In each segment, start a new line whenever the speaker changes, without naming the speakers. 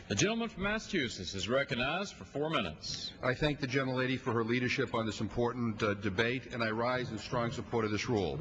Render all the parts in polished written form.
The gentleman from Massachusetts is recognized for 4 minutes.
I thank the gentlelady for her leadership on this important debate, and I rise in strong support of this rule.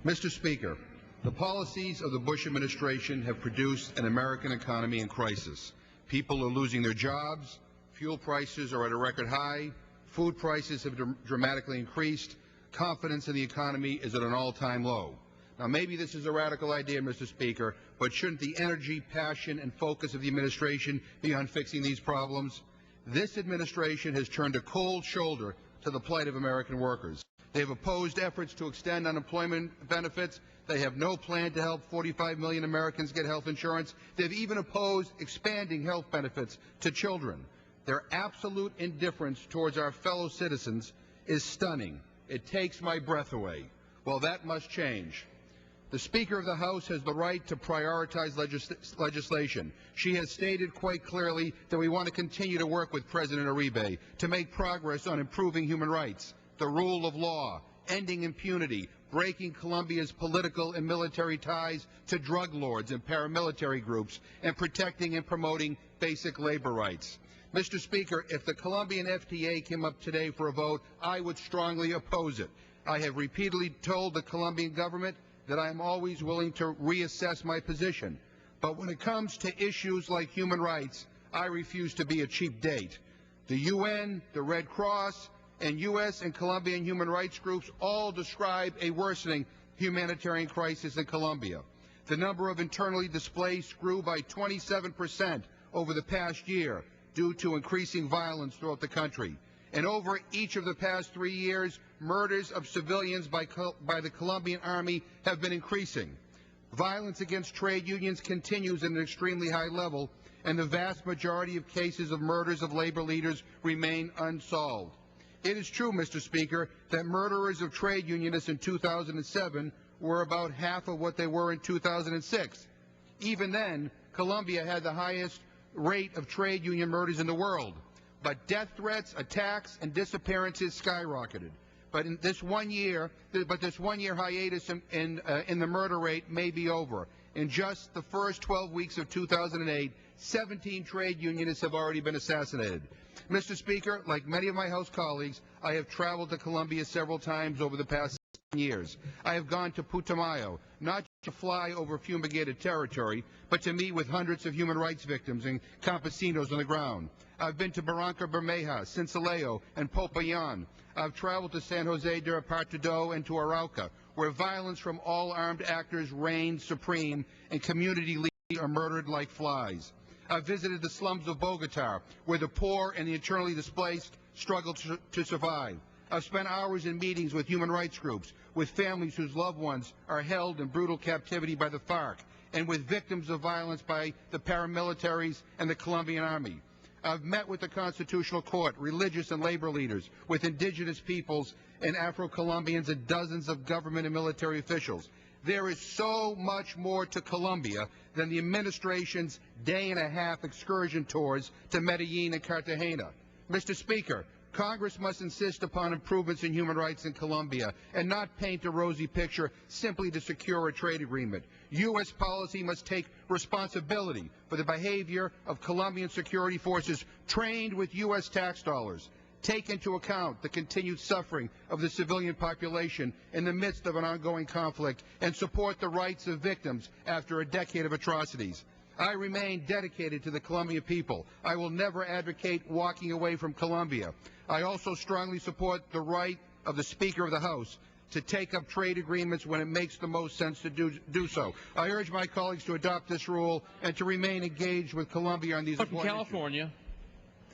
Mr. Speaker, the policies of the Bush administration have produced an American economy in crisis. People are losing their jobs, fuel prices are at a record high, food prices have dramatically increased, confidence in the economy is at an all-time low. Now, maybe this is a radical idea, Mr. Speaker, but shouldn't the energy, passion, and focus of the administration be on fixing these problems? This administration has turned a cold shoulder to the plight of American workers. They have opposed efforts to extend unemployment benefits. They have no plan to help 45 million Americans get health insurance. They've even opposed expanding health benefits to children. Their absolute indifference towards our fellow citizens is stunning. It takes my breath away. Well, that must change. The Speaker of the House has the right to prioritize legislation. She has stated quite clearly that we want to continue to work with President Uribe to make progress on improving human rights, the rule of law, ending impunity, breaking Colombia's political and military ties to drug lords and paramilitary groups, and protecting and promoting basic labor rights. Mr. Speaker, if the Colombian FTA came up today for a vote, I would strongly oppose it. I have repeatedly told the Colombian government that I am always willing to reassess my position. But when it comes to issues like human rights, I refuse to be a cheap date. The UN, the Red Cross, and U.S. and Colombian human rights groups all describe a worsening humanitarian crisis in Colombia. The number of internally displaced grew by 27% over the past year due to increasing violence throughout the country. And over each of the past 3 years, murders of civilians by the Colombian army have been increasing. Violence against trade unions continues at an extremely high level, and the vast majority of cases of murders of labor leaders remain unsolved. It is true, Mr. Speaker, that murderers of trade unionists in 2007 were about half of what they were in 2006. Even then, Colombia had the highest rate of trade union murders in the world. But death threats, attacks, and disappearances skyrocketed. But in this 1 year, hiatus in the murder rate may be over. In just the first 12 weeks of 2008, 17 trade unionists have already been assassinated. Mr. Speaker, like many of my House colleagues, I have traveled to Colombia several times over the past years. I have gone to Putumayo, not to fly over fumigated territory, but to meet with hundreds of human rights victims and campesinos on the ground. I've been to Barranca Bermeja, Sincelejo, and Popayan. I've traveled to San Jose de Apartado and to Arauca, where violence from all armed actors reigns supreme and community leaders are murdered like flies. I've visited the slums of Bogota, where the poor and the internally displaced struggle to survive. I've spent hours in meetings with human rights groups, with families whose loved ones are held in brutal captivity by the FARC, and with victims of violence by the paramilitaries and the Colombian army. I've met with the Constitutional Court, religious and labor leaders, with indigenous peoples and Afro-Colombians, and dozens of government and military officials. There is so much more to Colombia than the administration's day-and-a-half excursion tours to Medellin and Cartagena. Mr. Speaker, Congress must insist upon improvements in human rights in Colombia and not paint a rosy picture simply to secure a trade agreement. U.S. policy must take responsibility for the behavior of Colombian security forces trained with U.S. tax dollars, take into account the continued suffering of the civilian population in the midst of an ongoing conflict, and support the rights of victims after a decade of atrocities. I remain dedicated to the Colombian people. I will never advocate walking away from Colombia. I also strongly support the right of the Speaker of the House to take up trade agreements when it makes the most sense to do so. I urge my colleagues to adopt this rule and to remain engaged with Colombia on these important issues.
California.